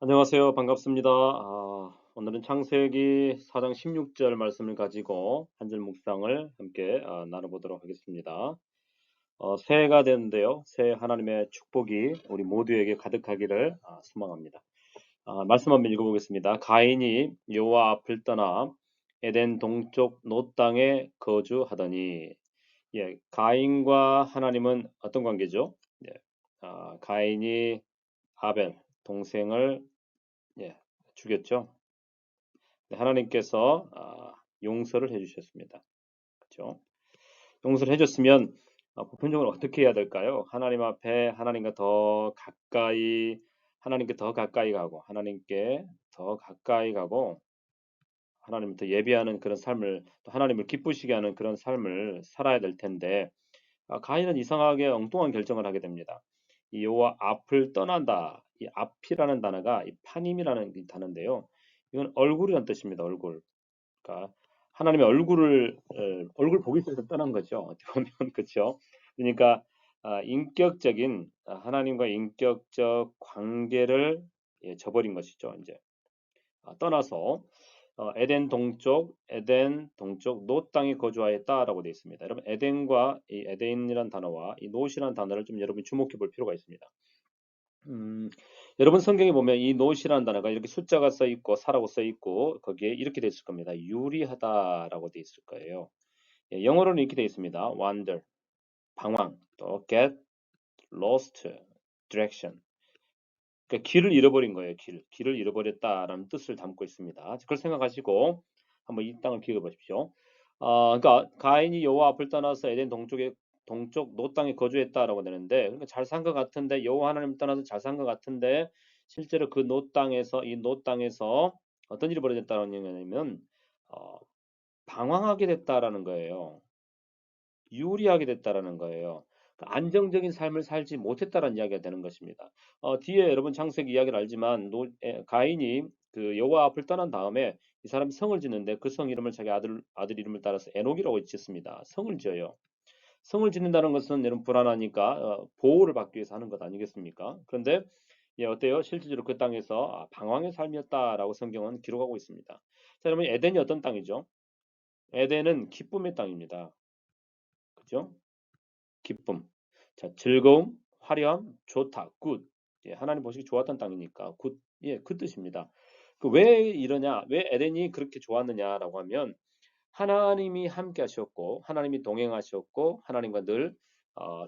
안녕하세요. 반갑습니다. 오늘은 창세기 4장 16절 말씀을 가지고 한 절 묵상을 함께 나눠보도록 하겠습니다. 새해가 되는데요. 새해 하나님의 축복이 우리 모두에게 가득하기를 소망합니다. 말씀 한번 읽어보겠습니다. 가인이 여호와 앞을 떠나 에덴 동쪽 놋 땅에 거주하더니, 가인과 하나님은 어떤 관계죠? 가인이 아벨 동생을 예, 죽였죠. 하나님께서 용서를 해주셨습니다. 그렇죠? 용서를 해줬으면 보편적으로 어떻게 해야 될까요? 하나님 앞에 하나님께 더 가까이 가고 하나님께 더 가까이 가고 하나님을 더 예배하는 그런 삶을, 또 하나님을 기쁘시게 하는 그런 삶을 살아야 될 텐데, 가인은 이상하게 엉뚱한 결정을 하게 됩니다. 이 여호와 앞을 떠난다. 이 앞이라는 단어가 이 파님이라는 이 단어인데요. 이건 얼굴이라는 뜻입니다. 얼굴. 그러니까 하나님의 얼굴 보기 싫어서 떠난 거죠. 어떻게 보면 그렇죠. 그러니까 하나님과 인격적 관계를 저버린 것이죠. 이제 떠나서 에덴 동쪽 노 땅에 거주하였다라고 되어 있습니다. 여러분 에덴과 이 에덴이란 단어와 이 노시란 단어를 좀 여러분이 주목해 볼 필요가 있습니다. 음, 여러분 성경에 보면 이 not이라는 단어가 이렇게 숫자가 써 있고 사라고 써 있고 거기에 이렇게 돼 있을 겁니다. 유리하다라고 돼 있을 거예요. 영어로는 이렇게 돼 있습니다. wander, 방황, 또 get, lost, direction. 그러니까 길을 잃어버린 거예요. 길을 잃어버렸다라는 뜻을 담고 있습니다. 그걸 생각하시고 한번 이 땅을 기억해 보십시오. 그러니까 가인이 여호와 앞을 떠나서 에덴 동쪽 노 땅에 거주했다라고 되는데, 그러니까 잘 산 것 같은데 여호와 하나님을 떠나서 잘 산 것 같은데 실제로 그 노 땅에서 어떤 일이 벌어졌다는 얘기냐면 어, 방황하게 됐다라는 거예요. 유리하게 됐다라는 거예요. 그러니까 안정적인 삶을 살지 못했다라는 이야기가 되는 것입니다. 뒤에 여러분 창세기 이야기를 알지만 가인이 그 여호와 앞을 떠난 다음에 이 사람이 성을 짓는데 그 성 이름을 자기 아들 이름을 따라서 에녹이라고 짓습니다. 성을 지어요. 성을 짓는다는 것은 여러분 불안하니까 보호를 받기 위해서 하는 것 아니겠습니까? 그런데 어때요? 실질적으로 그 땅에서 방황의 삶이었다라고 성경은 기록하고 있습니다. 자, 여러분 에덴이 어떤 땅이죠? 에덴은 기쁨의 땅입니다. 그죠? 기쁨. 자, 즐거움, 화려함, 좋다, 굿. 하나님 보시기 좋았던 땅이니까 굿. 그 뜻입니다. 왜 이러냐? 왜 에덴이 그렇게 좋았느냐라고 하면 하나님이 함께 하셨고 하나님이 동행하셨고 하나님과 늘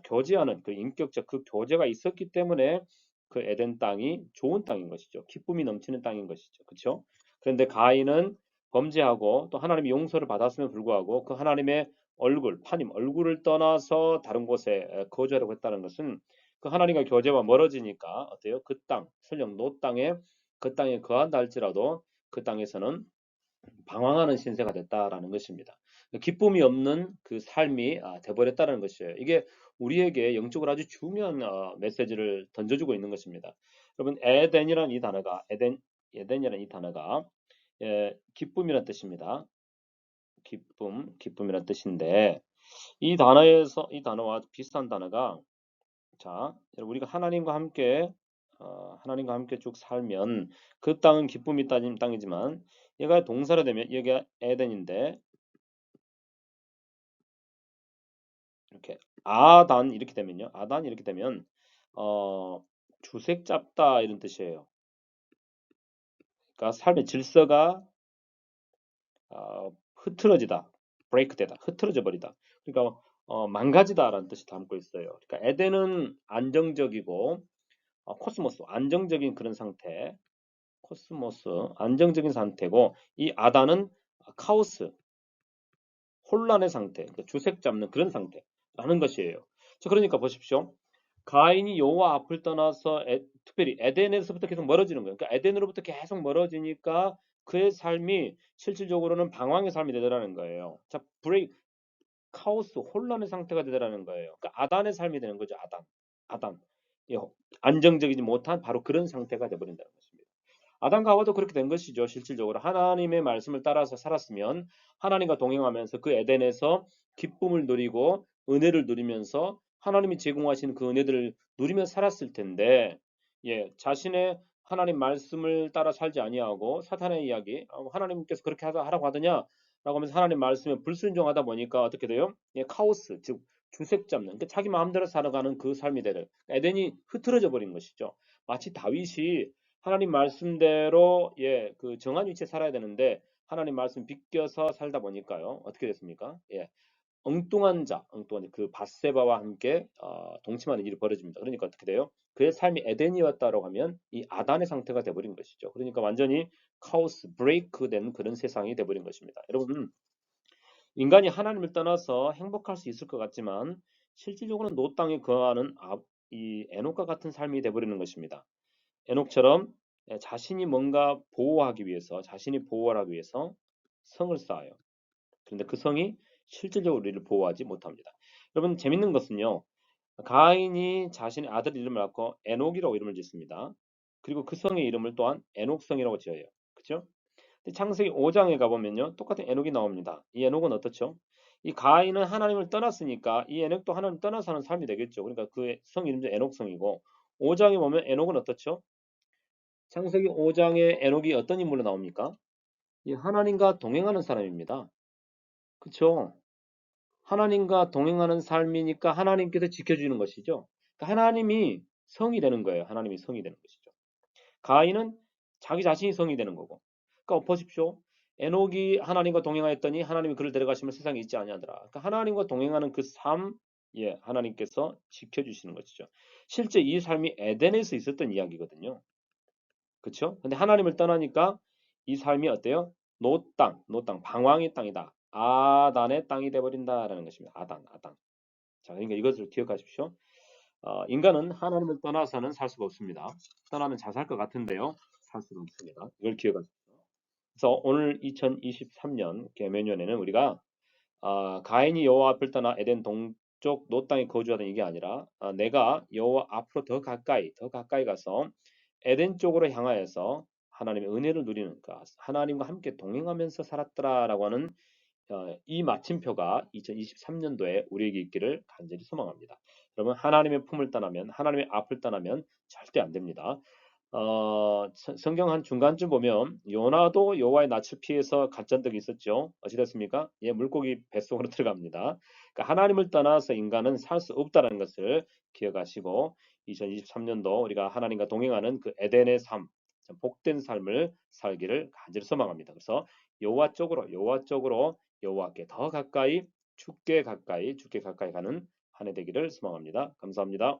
교제하는 그 인격적 그 교제가 있었기 때문에 그 에덴 땅이 좋은 땅인 것이죠. 기쁨이 넘치는 땅인 것이죠. 그렇죠? 그런데 가인은 범죄하고 또 하나님의 용서를 받았음에도 불구하고 그 하나님의 얼굴을 떠나서 다른 곳에 거주하려고 했다는 것은 그 하나님과 교제와 멀어지니까 어때요? 설령 그 땅에 거한다 할지라도 그 땅에서는 방황하는 신세가 됐다라는 것입니다. 기쁨이 없는 그 삶이 돼버렸다는 것이에요. 이게 우리에게 영적으로 아주 중요한 메시지를 던져주고 있는 것입니다. 여러분 에덴이라는 이 단어가 기쁨이라는 뜻입니다. 기쁨이라는 뜻인데 이 단어와 비슷한 단어가 자, 여러분 우리가 하나님과 함께 쭉 살면 그 땅은 기쁨이 따진 땅이지만 얘가 동사로 되면 여기가 에덴인데 이렇게 아단 이렇게 되면 어, 주색 잡다 이런 뜻이에요. 그러니까 삶의 질서가 흐트러지다, 브레이크되다, 흐트러져 버리다. 그러니까 망가지다라는 뜻이 담고 있어요. 그러니까 에덴은 안정적이고 코스모스 안정적인 그런 상태, 코스모스 안정적인 상태고 이 아단은 카오스 혼란의 상태, 그러니까 주색 잡는 그런 상태라는 것이에요. 자, 그러니까 보십시오. 가인이 여호와 앞을 떠나서 특별히 에덴에서부터 계속 멀어지는 거예요. 그러니까 에덴으로부터 계속 멀어지니까 그의 삶이 실질적으로는 방황의 삶이 되더라는 거예요. 자, 카오스, 혼란의 상태가 되더라는 거예요. 그러니까 아단의 삶이 되는 거죠. 아단. 예, 안정적이지 못한 바로 그런 상태가 되어버린다는 것입니다. 아담과 하와도 그렇게 된 것이죠. 실질적으로 하나님의 말씀을 따라서 살았으면 하나님과 동행하면서 그 에덴에서 기쁨을 누리고 은혜를 누리면서 하나님이 제공하신 그 은혜들을 누리며 살았을 텐데 자신의 하나님 말씀을 따라 살지 아니하고 사탄의 이야기, 하나님께서 그렇게 하라고 하더냐라고 하면서 하나님 말씀에 불순종하다 보니까 어떻게 돼요? 예, 카오스, 즉 주색 잡는, 그러니까 자기 마음대로 살아가는 그 삶이 되는 에덴이 흐트러져 버린 것이죠. 마치 다윗이 하나님 말씀대로 그 정한 위치에 살아야 되는데 하나님 말씀 비껴서 살다 보니까요. 어떻게 됐습니까? 엉뚱한 그 밧세바와 함께 동침하는 일이 벌어집니다. 그러니까 어떻게 돼요? 그의 삶이 에덴이었다라고 하면 이 아단의 상태가 돼버린 것이죠. 그러니까 완전히 카오스, 브레이크된 그런 세상이 돼버린 것입니다. 여러분, 인간이 하나님을 떠나서 행복할 수 있을 것 같지만 실질적으로는 노 땅에 거하는 이 에녹과 같은 삶이 돼버리는 것입니다. 에녹처럼 자신이 뭔가 보호하기 위해서, 자신이 보호를 하기 위해서 성을 쌓아요. 그런데 그 성이 실질적으로 우리를 보호하지 못합니다. 여러분 재밌는 것은요. 가인이 자신의 아들 이름을 낳고 에녹이라고 이름을 짓습니다. 그리고 그 성의 이름을 또한 에녹성이라고 지어요. 그렇죠? 근데 창세기 5장에 가보면요. 똑같은 에녹이 나옵니다. 이 에녹은 어떻죠? 이 가인은 하나님을 떠났으니까 이 에녹도 하나님 떠나서 사는 삶이 되겠죠. 그러니까 그 성 이름도 에녹성이고 5장에 보면 에녹은 어떻죠? 창세기 5장에 에녹이 어떤 인물로 나옵니까? 이 하나님과 동행하는 사람입니다. 그렇죠? 하나님과 동행하는 삶이니까 하나님께서 지켜주는 것이죠. 그러니까 하나님이 성이 되는 거예요. 하나님이 성이 되는 것이죠. 가인은 자기 자신이 성이 되는 거고. 그러니까 보십시오. 에녹이 하나님과 동행하였더니 하나님이 그를 데려가시면 세상에 있지 아니하더라. 그러니까 하나님과 동행하는 그 삶, 하나님께서 지켜주시는 것이죠. 실제 이 삶이 에덴에서 있었던 이야기거든요. 그렇죠? 근데 하나님을 떠나니까 이 삶이 어때요? 노 땅, 방황의 땅이다. 아단의 땅이 돼버린다라는 것입니다. 아단. 자, 그러니까 이것을 기억하십시오. 인간은 하나님을 떠나서는 살 수가 없습니다. 떠나면 잘 살 것 같은데요. 살 수가 없습니다. 이걸 기억하십시오. 그래서 오늘 2023년 계명년에는 우리가 가인이 여호와 앞을 떠나 에덴 동쪽 노 땅에 거주하던 이게 아니라 내가 여호와 앞으로 더 가까이 가서 에덴 쪽으로 향하여서 하나님의 은혜를 누리는 하나님과 함께 동행하면서 살았더라라고 하는 이 마침표가 2023년도에 우리에게 있기를 간절히 소망합니다. 여러분 하나님의 품을 떠나면 하나님의 앞을 떠나면 절대 안 됩니다. 성경 한 중간쯤 보면 요나도 여호와의 낯을 피해서 갇힌 적이 있었죠. 어찌됐습니까? 물고기 뱃속으로 들어갑니다. 그러니까 하나님을 떠나서 인간은 살 수 없다는 것을 기억하시고 2023년도 우리가 하나님과 동행하는 그 에덴의 삶, 복된 삶을 살기를 간절히 소망합니다. 그래서 여호와 쪽으로 여호와께 더 가까이, 주께 가까이 가는 한 해 되기를 소망합니다. 감사합니다.